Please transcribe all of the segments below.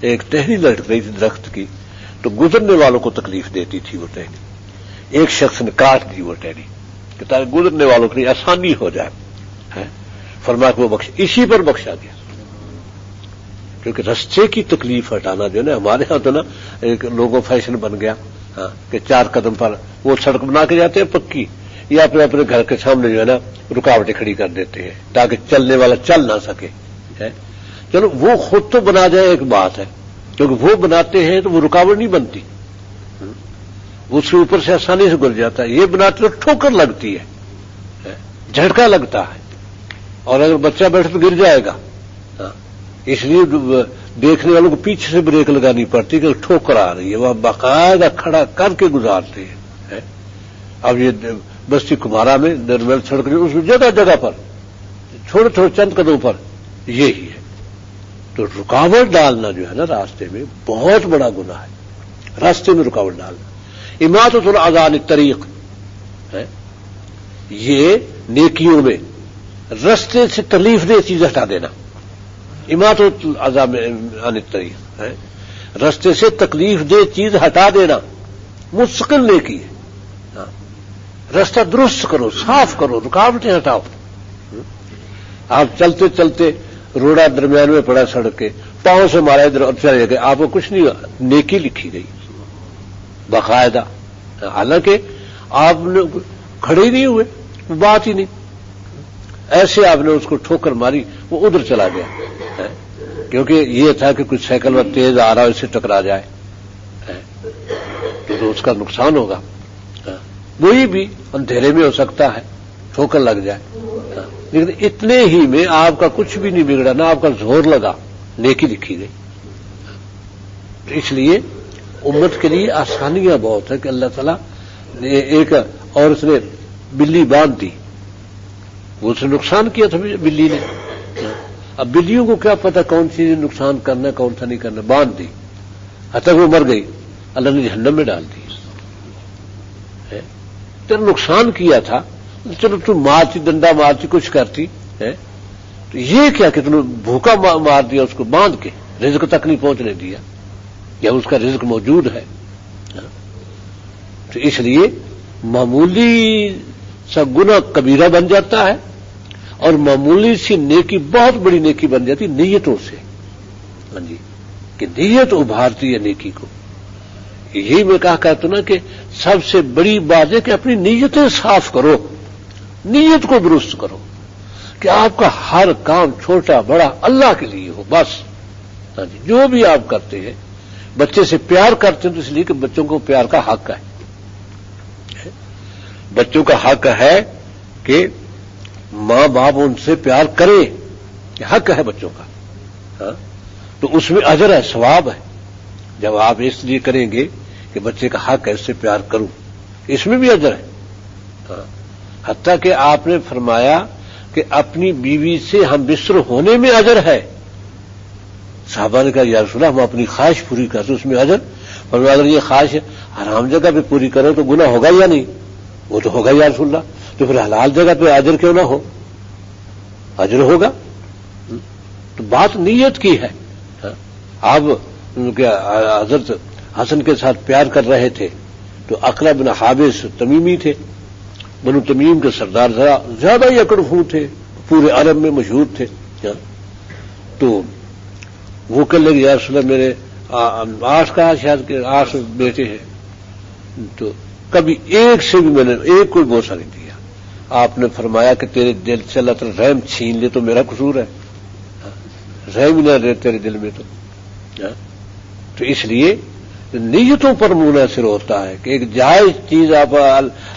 ایک ٹہنی لٹک رہی تھی درخت کی، تو گزرنے والوں کو تکلیف دیتی تھی وہ ٹہنی، ایک شخص نے کاٹ دی وہ ٹہنی کہ تاکہ گزرنے والوں کے لیے آسانی ہو جائے، فرمایا کہ وہ اسی پر بخشا گیا، کیونکہ رستے کی تکلیف ہٹانا جو ہے نا، ہمارے ہاں تو نا ایک لوگوں فیشن بن گیا کہ 4 قدم پر وہ سڑک بنا کے جاتے ہیں پکی، یا اپنے گھر کے سامنے جو ہے نا رکاوٹیں کھڑی کر دیتے ہیں تاکہ چلنے والا چل نہ سکے. چلو وہ خود تو بنا جائے ایک بات ہے، کیونکہ وہ بناتے ہیں تو وہ رکاوٹ نہیں بنتی، اس کے اوپر سے آسانی سے گزر جاتا ہے. یہ بناتے تو ٹھوکر لگتی ہے، جھٹکا لگتا ہے، اور اگر بچہ بیٹھے تو گر جائے گا. اس لیے دیکھنے والوں کو پیچھے سے بریک لگانی پڑتی کہ ٹھوکر آ رہی ہے، وہ باقاعدہ کھڑا کر کے گزارتے ہیں. اب یہ بستی کمارا میں درمیان سڑک اس میں جگہ جگہ پر چھوٹے چھوٹے چند قدموں پر یہی ہے. تو رکاوٹ ڈالنا جو ہے نا راستے میں بہت بڑا گناہ ہے، راستے میں رکاوٹ ڈالنا. اماطۃ الاذی عن الطریق یہ نیکیوں میں راستے سے تکلیف دہ چیز ہٹا دینا. اماطۃ الاذی عن الطریق راستے سے تکلیف دہ چیز ہٹا دینا مستقل نیکی ہے. راستہ درست کرو، صاف کرو، رکاوٹیں ہٹاؤ. آپ چلتے چلتے روڑا درمیان میں پڑا سڑک کے، پاؤں سے مارا ادھر اور چلے گئے، آپ کو کچھ نہیں، نیکی لکھی گئی باقاعدہ. حالانکہ آپ نے کھڑے ہی نہیں ہوئے، بات ہی نہیں، ایسے آپ نے اس کو ٹھوکر ماری، وہ ادھر چلا گیا، کیونکہ یہ تھا کہ کچھ سائیکل میں تیز آ رہا ہے، اس سے ٹکرا جائے تو اس کا نقصان ہوگا. وہی بھی اندھیرے میں ہو سکتا ہے، ٹھوکر لگ جائے، لیکن اتنے ہی میں آپ کا کچھ بھی نہیں بگڑا، نہ آپ کا زور لگا، نیکی لکھی گئی. اس لیے امت کے لیے آسانیاں بہت ہے کہ اللہ تعالیٰ نے ایک عورت نے بلی باندھ دی، وہ اسے نقصان کیا تھا بلی نے. اب بلیوں کو کیا پتا کون سی نقصان کرنا کون سا نہیں کرنا، باندھ دی، حتیٰ کہ وہ مر گئی، اللہ نے جہنم میں ڈال دی. تیرا نقصان کیا تھا، چلو تم مارتی، ڈنڈا مارتی، کچھ کرتی ہے، تو یہ کیا کہ تم نے بھوکا مار دیا اس کو باندھ کے، رزق تک نہیں پہنچنے دیا، یا اس کا رزق موجود ہے. تو اس لیے معمولی سا گناہ کبیرہ بن جاتا ہے، اور معمولی سی نیکی بہت بڑی نیکی بن جاتی نیتوں سے. ہاں جی، کہ نیت ابھارتی ہے نیکی کو. یہی میں کہا کرتا ہوں نا کہ سب سے بڑی بات ہے کہ اپنی نیتیں صاف کرو، نیت کو درست کرو، کہ آپ کا ہر کام چھوٹا بڑا اللہ کے لیے ہو بس. ہاں جی، جو بھی آپ کرتے ہیں، بچے سے پیار کرتے ہیں تو اس لیے کہ بچوں کو پیار کا حق ہے. بچوں کا حق ہے کہ ماں باپ ان سے پیار کرے، یہ حق ہے بچوں کا. ہاں، تو اس میں اجر ہے، ثواب ہے. جب آپ اس لیے کریں گے کہ بچے کا حق ہے اس سے پیار کروں، اس میں بھی اجر ہے. ہاں، حتیٰ کہ آپ نے فرمایا کہ اپنی بیوی سے ہم بستر ہونے میں اجر ہے. صحابہ نے کہا یا رسول اللہ ہم اپنی خواہش پوری کرتے اس میں اجر. فرمایا اگر یہ خواہش حرام جگہ پہ پوری کرو تو گناہ ہوگا یا نہیں؟ وہ تو ہوگا یا رسول اللہ. تو پھر حلال جگہ پہ اجر کیوں نہ ہو؟ اجر ہوگا. تو بات نیت کی ہے. آپ حضرت حسن کے ساتھ پیار کر رہے تھے تو اقرا بن حابس تمیمی تھے، بنو تمیم کے سردار زیادہ ہی اکڑ خوں تھے، پورے عرب میں مشہور تھے. تو وہ کہنے لگے یا رسول اللہ میرے 8 کہا شاید کہ 8 بیٹے ہیں، تو کبھی ایک سے بھی میں نے ایک کوئی بوسہ نہیں دیا. آپ نے فرمایا کہ تیرے دل سے اللہ تعالی رحم چھین لے تو میرا قصور ہے، رحم ہی نہ رہے تیرے دل میں تو اس لیے نیتوں پر منحصر ہوتا ہے کہ ایک جائز چیز آپ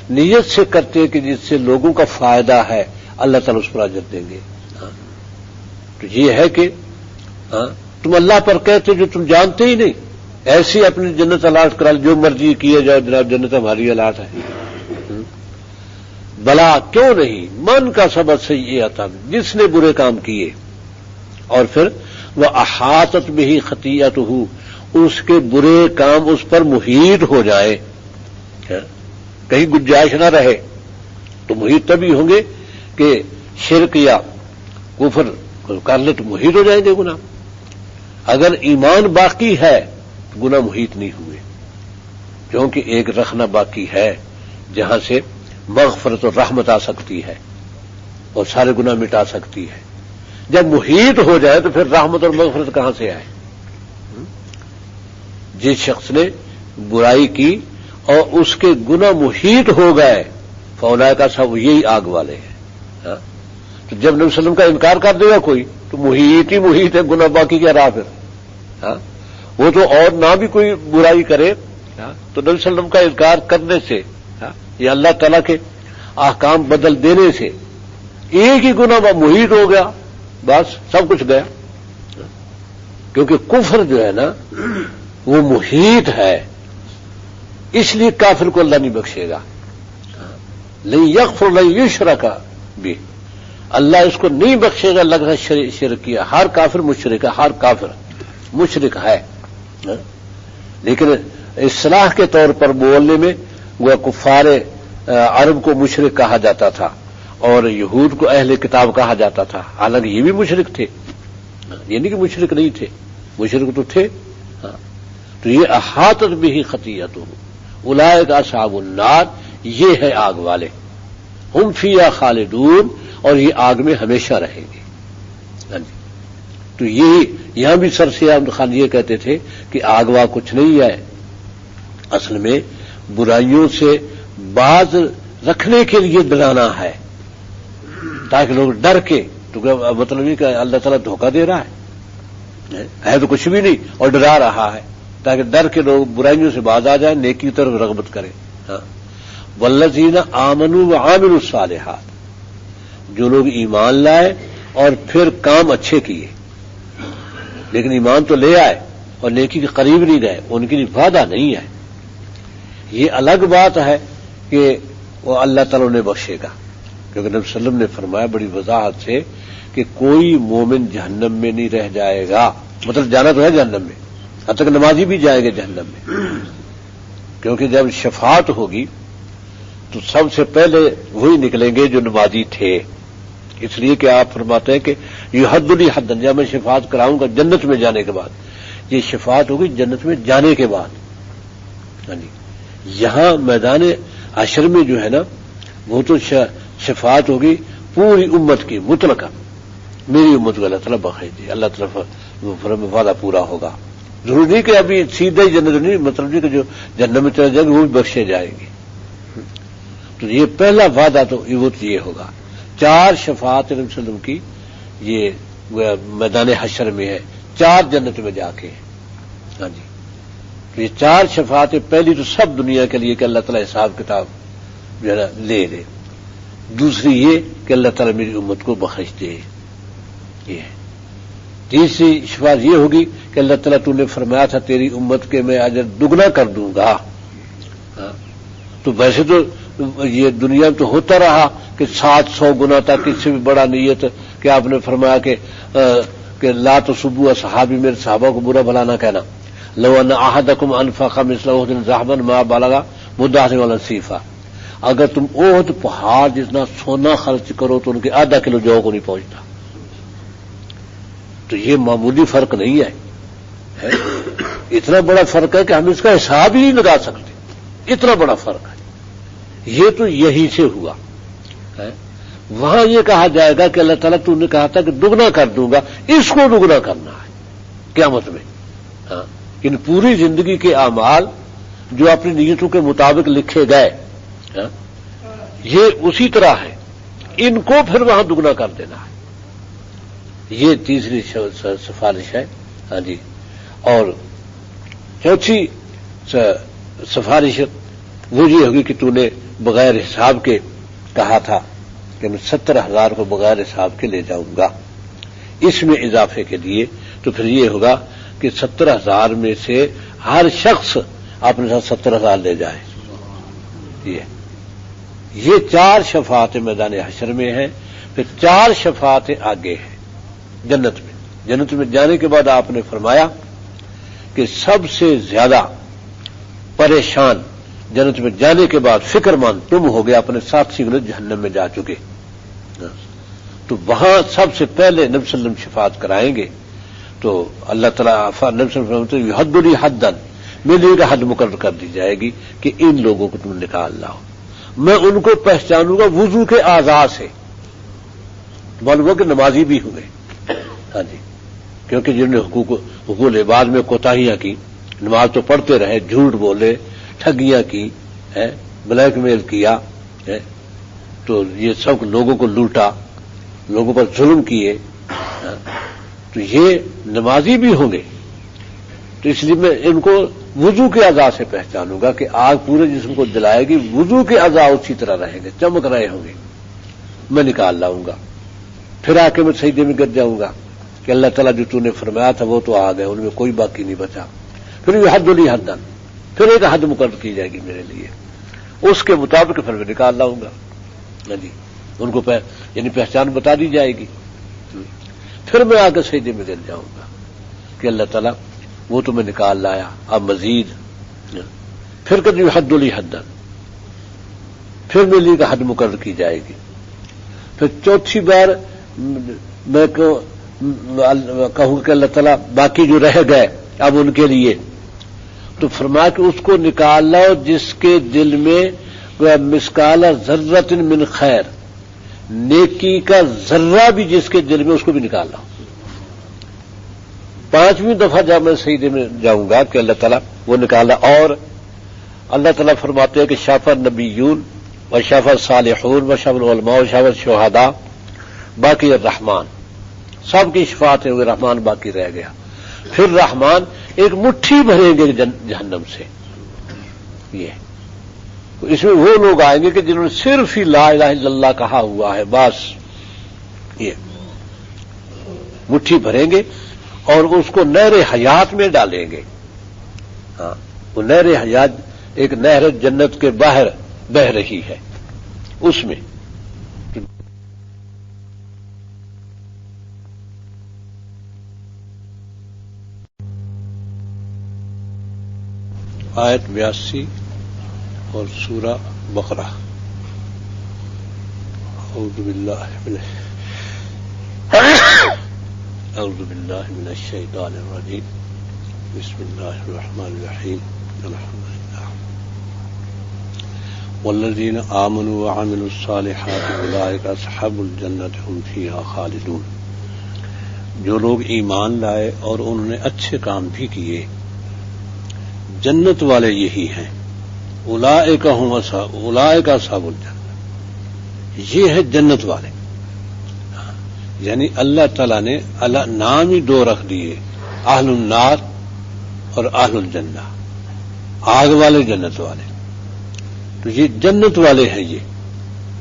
نیت سے کرتے کہ جس سے لوگوں کا فائدہ ہے، اللہ تعالیٰ اس پر اجر دیں گے. تو یہ ہے کہ تم اللہ پر کہتے جو تم جانتے ہی نہیں، ایسی اپنی جنت الاٹ کرا جو مرضی کیے جاؤ جناب جنت ہماری الاٹ ہے. بلا کیوں نہیں، من کا سبب سے یہ آتا جس نے برے کام کیے، اور پھر وہ احاطت بہ خطیئتہ اس کے برے کام اس پر محیط ہو جائے، کہیں گنجائش نہ رہے. تو محیط تبھی ہوں گے کہ شرک یا کفر کر لے تو محیط ہو جائیں گے گناہ. اگر ایمان باقی ہے گناہ محیط نہیں ہوئے، کیونکہ ایک رخنہ باقی ہے جہاں سے مغفرت اور رحمت آ سکتی ہے اور سارے گناہ مٹا سکتی ہے۔ جب محیط ہو جائے تو پھر رحمت اور مغفرت کہاں سے آئے؟ جس شخص نے برائی کی اور اس کے گناہ محیط ہو گئے فاولئک کا سب یہی آگ والے ہیں۔ تو جب نبی صلی اللہ علیہ وسلم کا انکار کر دے گا کوئی تو محیط ہی محیط ہے، گناہ باقی کیا رہا پھر؟ وہ تو اور نہ بھی کوئی برائی کرے تو نبی صلی اللہ علیہ وسلم کا انکار کرنے سے یا اللہ تعالیٰ کے احکام بدل دینے سے ایک ہی گناہ محیط ہو گیا، بس سب کچھ گیا۔ کیونکہ کفر جو ہے نا وہ محیط ہے، اس لیے کافر کو اللہ نہیں بخشے گا۔ لن یغفر لن یشرک بہ، اللہ اس کو نہیں بخشے گا اللہ کا شرک کیا۔ ہر کافر مشرک ہے، ہر کافر مشرک ہے، لیکن اصلاح کے طور پر بولنے میں وہ کفار عرب کو مشرک کہا جاتا تھا اور یہود کو اہل کتاب کہا جاتا تھا، حالانکہ یہ بھی مشرک تھے، یہ نہیں کہ مشرک نہیں تھے، مشرک تو تھے۔ تو یہ احاطت بہ خطیئتہ اولئک اصحاب النار، یہ ہے آگ والے، ہم فیہا خالدون، اور یہ آگ میں ہمیشہ رہیں گے۔ تو یہی یہاں بھی سر سید احمد خان یہ کہتے تھے کہ آگ واگ کچھ نہیں ہے، اصل میں برائیوں سے باز رکھنے کے لیے ڈرانا ہے تاکہ لوگ ڈر کے، تو مطلب یہ کہ اللہ تعالیٰ دھوکہ دے رہا ہے تو کچھ بھی نہیں اور ڈرا رہا ہے تاکہ ڈر کے لوگ برائیوں سے باز آ جائیں، نیکی کی طرف رغبت کریں۔ والذین آمنوا وعملوا الصالحات، جو لوگ ایمان لائے اور پھر کام اچھے کیے، لیکن ایمان تو لے آئے اور نیکی کے قریب نہیں گئے، ان کے لیے وعدہ نہیں ہے۔ یہ الگ بات ہے کہ وہ اللہ تعالیٰ نے بخشے گا، کیونکہ نبی صلی اللہ علیہ وسلم نے فرمایا بڑی وضاحت سے کہ کوئی مومن جہنم میں نہیں رہ جائے گا، مطلب جانا تو ہے جہنم میں، اب تک نمازی بھی جائیں گے جہنم میں، کیونکہ جب شفاعت ہوگی تو سب سے پہلے وہی نکلیں گے جو نمازی تھے، اس لیے کہ آپ فرماتے ہیں کہ یہ حد لی حدن، جب میں شفاعت کراؤں گا جنت میں جانے کے بعد، یہ شفاعت ہوگی جنت میں جانے کے بعد۔ یہاں میدان حشر میں جو ہے نا وہ تو شفاعت ہوگی پوری امت کی مطلقہ، میری امت کو اللہ تعالیٰ بخش دے، اللہ تعالیٰ وعدہ پورا ہوگا۔ ضروری نہیں کہ ابھی سیدھے ہی جنت نہیں، مطلب نہیں کہ جو جنت میں چلے جائیں گے وہ بھی بخشے جائیں گے۔ تو یہ پہلا وعدہ تو یہ ہوگا۔ 4 شفاعت نبی صلی اللہ علیہ وسلم کی یہ میدان حشر میں ہے، 4 جنت میں جا کے۔ تو یہ 4 شفاعتیں، پہلی تو سب دنیا کے لیے کہ اللہ تعالیٰ حساب کتاب جو ہے نا لے لے، دوسری یہ کہ اللہ تعالیٰ میری امت کو بخش دے، یہ ہے۔ تیسری شفاعت یہ ہوگی کہ اللہ تعالیٰ تو نے فرمایا تھا تیری امت کے میں اجر دگنا کر دوں گا۔ تو ویسے تو یہ دنیا میں تو ہوتا رہا کہ 700 گنا تک، اس سے بھی بڑا نیت کہ آپ نے فرمایا کہ لا تسبوا اصحابی، میرے صحابہ کو برا بھلا نہ کہنا، لو ان احدکم انفق مثل احد ذهبا ما بلغ مد احدهم ولا نصیفا، اگر تم احد پہاڑ جتنا سونا خرچ کرو تو ان کے آدھا کلو جو کو نہیں پہنچتا۔ تو یہ معمولی فرق نہیں ہے، اتنا بڑا فرق ہے کہ ہم اس کا حساب ہی نہیں لگا سکتے، اتنا بڑا فرق ہے۔ یہ تو یہی سے ہوا ہے۔ وہاں یہ کہا جائے گا کہ اللہ تعالیٰ تو نے کہا تھا کہ دگنا کر دوں گا، اس کو دگنا کرنا ہے قیامت میں۔ ان پوری زندگی کے اعمال جو اپنی نیتوں کے مطابق لکھے گئے یہ اسی طرح ہے، ان کو پھر وہاں دگنا کر دینا ہے۔ یہ تیسری سفارش ہے۔ اور چوتھی سفارش وہ یہ ہوگی کہ تو نے بغیر حساب کے کہا تھا کہ میں 70,000 کو بغیر حساب کے لے جاؤں گا، اس میں اضافے کے لیے تو پھر یہ ہوگا کہ 70,000 میں سے ہر شخص اپنے ساتھ 70,000 لے جائے۔ یہ 4 شفاعتیں میدان حشر میں ہیں، پھر 4 شفاعتیں آگے ہیں جنت میں۔ جنت میں جانے کے بعد آپ نے فرمایا کہ سب سے زیادہ پریشان جنت میں جانے کے بعد فکر مند تم ہو گیا، اپنے ساتھی کو جہنم میں جا چکے، تو وہاں سب سے پہلے نبی صلی اللہ علیہ وسلم شفاعت کرائیں گے، تو اللہ تعالیٰ نبی صلی اللہ علیہ وسلم حد لی حدن، میرے لیے حد مقرر کر دی جائے گی کہ ان لوگوں کو تم نکال لاؤ، میں ان کو پہچانوں گا وضو کے اعضاء سے. معلوم ہو کہ نمازی بھی ہوئے، ہاں جی، کیونکہ جنہوں نے حقوق العباد میں کوتاہیاں کی، نماز تو پڑھتے رہے، جھوٹ بولے، ٹھگیاں کی، بلیک میل کیا، تو یہ سب لوگوں کو لوٹا، لوگوں پر ظلم کیے، تو یہ نمازی بھی ہوں گے. تو اس لیے میں ان کو وضو کے اعضاء سے پہچانوں گا کہ آگ پورے جسم کو جلائے گی، وضو کے اعضاء اسی طرح رہیں گے، چمک رہے ہوں گے، میں نکال لاؤں گا. پھر آ کے میں سجدے میں گر جاؤں گا کہ اللہ تعالیٰ جو تو نے فرمایا تھا وہ تو آ گئے، ان میں کوئی باقی نہیں بچا. پھر یہ حد لی حدن، پھر ایک حد مقرر کی جائے گی میرے لیے، اس کے مطابق پھر میں نکال لاؤں گا. جی، ان کو یعنی پہچان بتا دی جائے گی. پھر میں آ کے سجدے میں گر جاؤں گا کہ اللہ تعالیٰ وہ تو میں نکال لایا، اب مزید. پھر کبھی حد لی حدن، پھر میرے لیے حد مقرر کی جائے گی. پھر چوتھی بار میں کہوں کہ اللہ تعالیٰ باقی جو رہ گئے اب ان کے لیے، تو فرمایا کہ اس کو نکال لاؤ جس کے دل میں مسکال ذرۃ من خیر، نیکی کا ذرہ بھی جس کے دل میں، اس کو بھی نکال لاؤ. 5ویں دفعہ جب میں سجدے میں جاؤں گا کہ اللہ تعالیٰ وہ نکالا. اور اللہ تعالیٰ فرماتے ہیں کہ شافع النبیون و شافع الصالحون و شافع العلماء و شافع الشہداء باقی الرحمان، سب کی شفاعت ہوئی، رحمان باقی رہ گیا. پھر رحمان ایک مٹھی بھریں گے جہنم سے. یہ اس میں وہ لوگ آئیں گے کہ جنہوں نے صرف ہی لا الہ الا اللہ کہا ہوا ہے، بس یہ مٹھی بھریں گے اور اس کو نہر حیات میں ڈالیں گے. ہاں، وہ نہر حیات ایک نہر جنت کے باہر بہ رہی ہے، اس میں آیت 82 اور سورہ بقرہ. اعوذ باللہ من الشیطان الرجیم، بسم اللہ الرحمن الرحیم، الحمد للہ والذین آمنوا وعملوا الصالحات اولئک اصحاب الجنۃ هم فیہا خالدون. جو لوگ ایمان لائے اور انہوں نے اچھے کام بھی کیے، جنت والے یہی ہیں. اولئک اصحاب الجنہ، یہ ہے جنت والے. یعنی اللہ تعالیٰ نے نام ہی دو رکھ دیے، اہل النار اور اہل الجنہ، آگ والے جنت والے. تو یہ جنت والے ہیں، یہ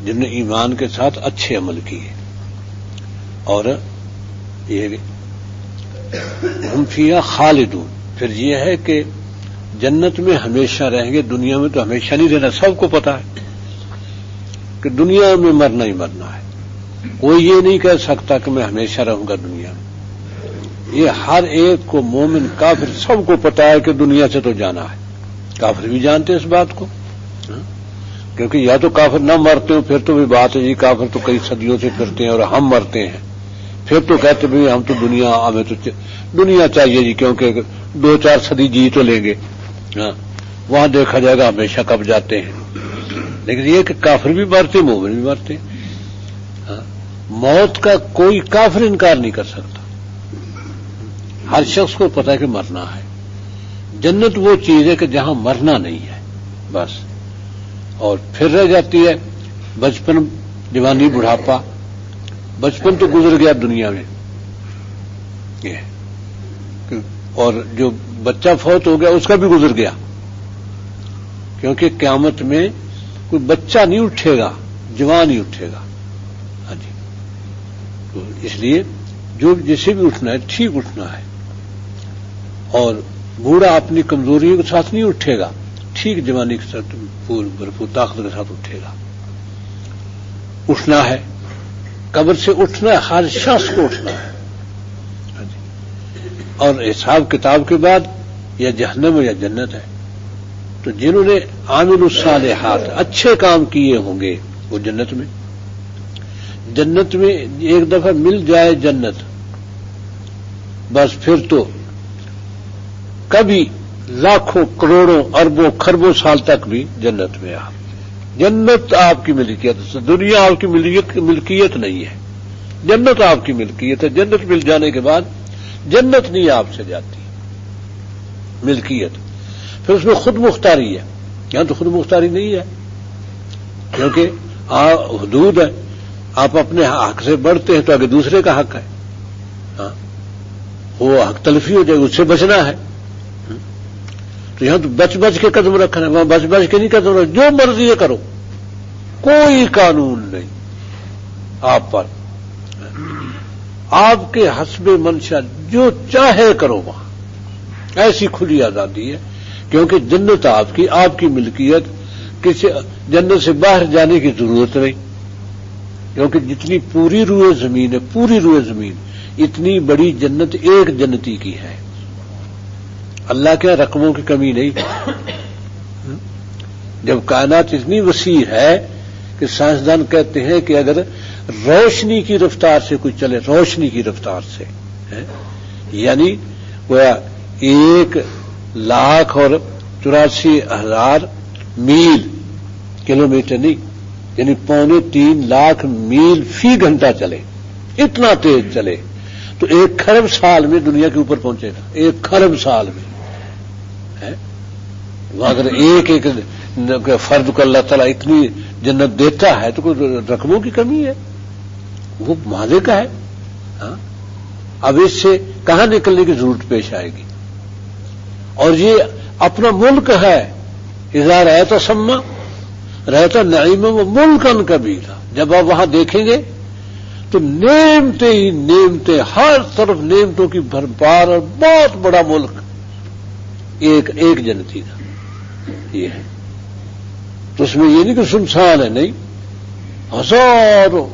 جنہوں نے ایمان کے ساتھ اچھے عمل کیے. اور یہ ہم فیہا خالدون، پھر یہ ہے کہ جنت میں ہمیشہ رہیں گے. دنیا میں تو ہمیشہ نہیں رہنا، سب کو پتا ہے کہ دنیا میں مرنا ہی مرنا ہے. کوئی یہ نہیں کہہ سکتا کہ میں ہمیشہ رہوں گا دنیا میں. یہ ہر ایک کو، مومن کافر سب کو پتا ہے کہ دنیا سے تو جانا ہے. کافر بھی جانتے اس بات کو، کیونکہ یا تو کافر نہ مرتے ہو، پھر تو بھی بات ہے جی کافر تو کئی صدیوں سے پھرتے ہیں اور ہم مرتے ہیں، پھر تو کہتے بھی ہم تو دنیا، ہمیں تو دنیا چاہیے جی، کیونکہ 2-4 صدی جی تو لیں گے. ہاں، وہاں دیکھا جائے گا ہمیشہ کب جاتے ہیں. لیکن یہ کہ کافر بھی مرتے، مومن بھی مرتے. ہاں، موت کا کوئی کافر انکار نہیں کر سکتا، ہر شخص کو پتا ہے کہ مرنا ہے. جنت وہ چیز ہے کہ جہاں مرنا نہیں ہے بس، اور پھر رہ جاتی ہے بچپن، جوانی، بڑھاپا. بچپن تو گزر گیا دنیا میں، اور جو بچہ فوت ہو گیا اس کا بھی گزر گیا، کیونکہ قیامت میں کوئی بچہ نہیں اٹھے گا، جوان ہی اٹھے گا. ہاں جی، تو اس لیے جو جسے بھی اٹھنا ہے ٹھیک اٹھنا ہے. اور بوڑھا اپنی کمزوریوں کے ساتھ نہیں اٹھے گا، ٹھیک جوانی کے ساتھ بھرپور طاقت کے ساتھ اٹھے گا. اٹھنا ہے، قبر سے اٹھنا ہے، ہر شخص کو اٹھنا ہے. اور حساب کتاب کے بعد یا جہنم ہے یا جنت ہے. تو جنہوں نے عامل الصالحات، اچھے کام کیے ہوں گے، وہ جنت میں. جنت میں ایک دفعہ مل جائے جنت بس پھر تو کبھی لاکھوں کروڑوں اربوں خربوں سال تک بھی جنت میں آپ، جنت آپ کی ملکیت، دنیا آپ کی ملکیت نہیں ہے، جنت آپ کی ملکیت ہے. جنت مل جانے کے بعد جنت نہیں آپ سے جاتی ملکیت، پھر اس میں خود مختاری ہے. یہاں تو خود مختاری نہیں ہے، کیونکہ حدود ہے. آپ اپنے حق سے بڑھتے ہیں تو آگے دوسرے کا حق ہے، ہاں وہ حق تلفی ہو جائے، اس سے بچنا ہے. تو یہاں تو بچ بچ کے قدم رکھنا ہے، وہاں بچ بچ کے نہیں قدم رکھنا، جو مرضی ہے کرو، کوئی قانون نہیں آپ پر، آپ کے حسب منشا جو چاہے کرو وہاں. ایسی کھلی آزادی ہے، کیونکہ جنت آپ کی ملکیت، کسی جنت سے باہر جانے کی ضرورت نہیں، کیونکہ جتنی پوری روئے زمین ہے، پوری روئے زمین اتنی بڑی جنت ایک جنتی کی ہے. اللہ کے رقموں کی کمی نہیں. جب کائنات اتنی وسیع ہے کہ سائنسدان کہتے ہیں کہ اگر روشنی کی رفتار سے کوئی چلے، روشنی کی رفتار سے، یعنی وہ 1,84,000 میل، کلومیٹر نہیں، یعنی 3.25 لاکھ میل فی گھنٹہ چلے، اتنا تیز چلے تو 1 کھرب سال میں دنیا کے اوپر پہنچے گا. 1 کھرب سال میں اگر ایک فرد کو اللہ تعالیٰ اتنی جنت دیتا ہے تو کوئی رقموں کی کمی ہے؟ وہ مالک ہے. اب اس سے کہاں نکلنے کی ضرورت پیش آئے گی؟ اور یہ اپنا ملک ہے. اذا رأیت ثم رأیت نعیما و ملکا کبیرا، جب آپ وہاں دیکھیں گے تو نعمتیں ہی نعمتیں، ہر طرف نعمتوں کی بھرمار، اور بہت بڑا ملک ایک جنتی کا یہ ہے. تو اس میں یہ نہیں کہ سنسان ہے، نہیں، ہزاروں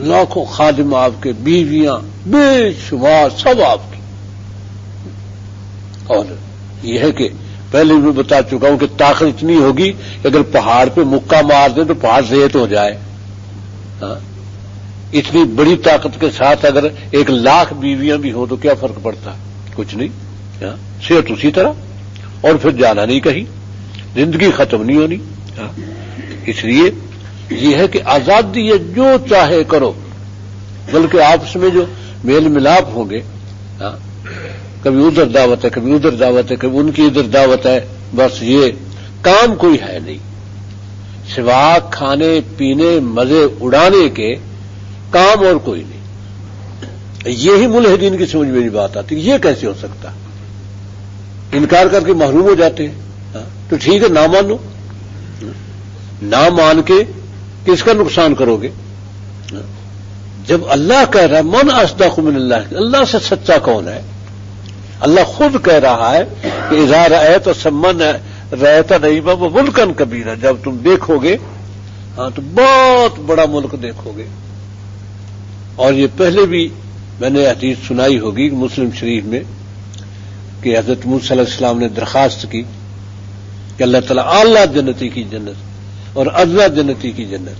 لاکھوں خادم آپ کے، بیویاں بے شمار سب آپ کی. اور یہ ہے کہ پہلے بھی بتا چکا ہوں کہ طاقت اتنی ہوگی کہ اگر پہاڑ پہ مکہ مار دیں تو پہاڑ ریت ہو جائے. اتنی بڑی طاقت کے ساتھ اگر 1,00,000 بیویاں بھی ہوں تو کیا فرق پڑتا؟ کچھ نہیں. صحت اسی طرح، اور پھر جانا نہیں کہیں، زندگی ختم نہیں ہونی. اس لیے یہ ہے کہ آزادی ہے، جو چاہے کرو، بلکہ آپس میں جو میل ملاپ ہوں گے، کبھی ادھر دعوت ہے، کبھی ادھر دعوت ہے، کبھی ان کی ادھر دعوت ہے، بس یہ کام کوئی ہے نہیں سوا کھانے پینے مزے اڑانے کے، کام اور کوئی نہیں. یہی ملحدین کی سمجھ میری بات آتی، یہ کیسے ہو سکتا؟ انکار کر کے محروم ہو جاتے ہیں. تو ٹھیک ہے، نہ مانو، نہ مان کے کس کا نقصان کرو گے؟ جب اللہ کہہ رہا ہے من اصدق من اللہ، اللہ سے سچا کون ہے؟ اللہ خود کہہ رہا ہے کہ اذا رأیت ثم رأیت نعیما و ملکا کبیرا، جب تم دیکھو گے تو بہت بڑا ملک دیکھو گے. اور یہ پہلے بھی میں نے حدیث سنائی ہوگی مسلم شریف میں کہ حضرت موسیٰ علیہ السلام نے درخواست کی کہ اللہ تعالیٰ اعلیٰ جنتی کی جنت اور ادنا جنتی کی جنت.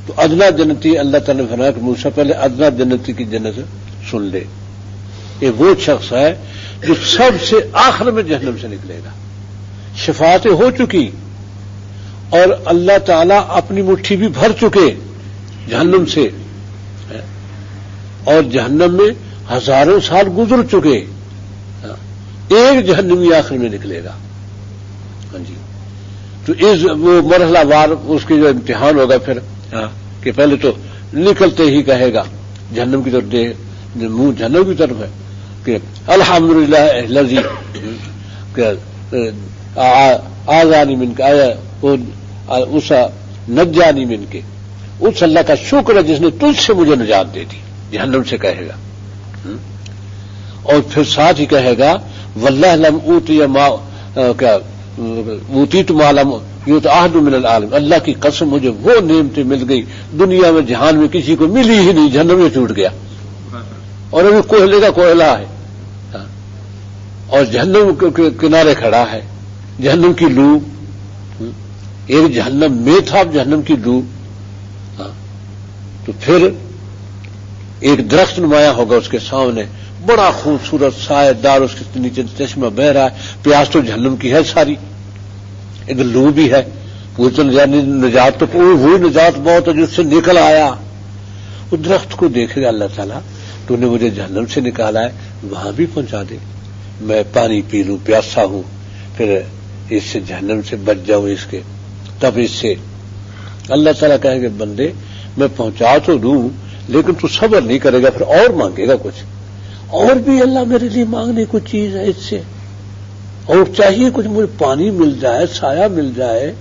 تو ادنا جنتی اللہ تعالیٰ نے فرمایا کہ موسیٰ پہلے ادنا جنتی کی جنت سن لے. یہ وہ شخص ہے جو سب سے آخر میں جہنم سے نکلے گا. شفاعتیں ہو چکی اور اللہ تعالیٰ اپنی مٹھی بھی بھر چکے جہنم سے، اور جہنم میں ہزاروں سال گزر چکے، ایک جہنمی آخر میں نکلے گا. ہاں جی. تو وہ مرحلہ وار اس کے جو امتحان ہوگا پھر کہ پہلے تو نکلتے ہی کہے گا جہنم کی طرف، منہ جہنم کی طرف ہے کہ الحمدللہ الذی آزانی من کے اس نجانی من کے، اس اللہ کا شکر ہے جس نے تجھ سے مجھے نجات دے دی، جہنم سے کہے گا. اور پھر ساتھ ہی کہے گا واللہ لم اوتی ما کیا اوتیت ما لم یؤت احد من العالم، اللہ کی قسم مجھے وہ نعمتیں مل گئی دنیا میں جہان میں کسی کو ملی ہی نہیں، جہنم میں ٹوٹ گیا اور ابھی کوئلے کا کوئلہ ہے اور جہنم کے کنارے کھڑا ہے. جہنم کی لو، ایک جہنم میں تھا، جہنم کی لو. تو پھر ایک درخت نمایاں ہوگا اس کے سامنے، بڑا خوبصورت سایہ دار، اس کے نیچے چشمہ بہ رہا ہے، پیاس تو جہنم کی ہے ساری، ایک لو بھی ہے، وہ تو نجات تو وہی نجات بہت ہے جس سے نکل آیا. وہ درخت کو دیکھے گا اللہ تعالیٰ، تو نے مجھے جہنم سے نکالا ہے، وہاں بھی پہنچا دے، میں پانی پی لوں، پیاسا ہوں، پھر اس سے جہنم سے بچ جاؤں اس کے، تب اس سے اللہ تعالیٰ کہیں گے بندے میں پہنچا تو دوں لیکن تو صبر نہیں کرے گا، پھر اور مانگے گا کچھ، اور بھی اللہ میرے لیے مانگنے کو چیز ہے اس سے، اور چاہیے کچھ، مجھے پانی مل جائے، سایہ مل جائے.